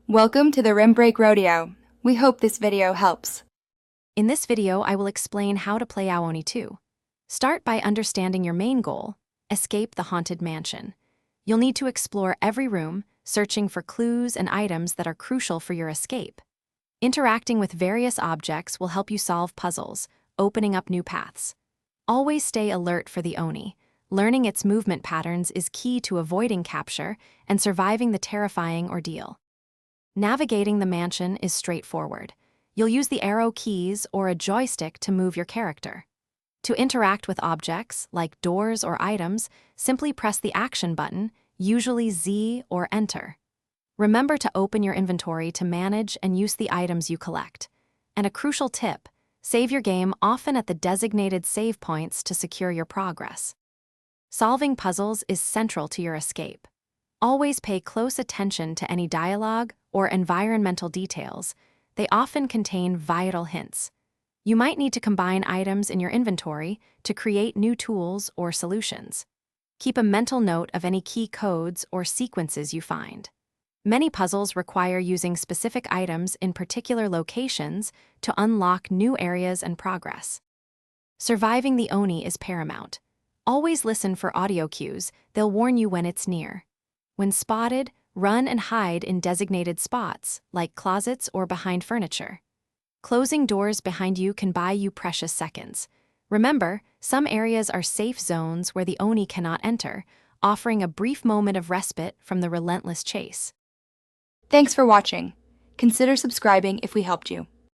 Welcome to the Rim Break Rodeo. We hope this video helps. In this video, I will explain how to play Ao Oni 2. Start by understanding your main goal: escape the haunted mansion. You'll need to explore every room, searching for clues and items that are crucial for your escape. Interacting with various objects will help you solve puzzles, opening up new paths. Always stay alert for the Oni. Learning its movement patterns is key to avoiding capture and surviving the terrifying ordeal. Navigating the mansion is straightforward. You'll use the arrow keys or a joystick to move your character. To interact with objects, like doors or items, simply press the action button, usually Z or Enter. Remember to open your inventory to manage and use the items you collect. And a crucial tip: save your game often at the designated save points to secure your progress. Solving puzzles is central to your escape. Always pay close attention to any dialogue or environmental details. They often contain vital hints. You might need to combine items in your inventory to create new tools or solutions. Keep a mental note of any key codes or sequences you find. Many puzzles require using specific items in particular locations to unlock new areas and progress. Surviving the Oni is paramount. Always listen for audio cues. They'll warn you when it's near. When spotted, run and hide in designated spots, like closets or behind furniture. Closing doors behind you can buy you precious seconds. Remember, some areas are safe zones where the Oni cannot enter, offering a brief moment of respite from the relentless chase. Thanks for watching. Consider subscribing if we helped you.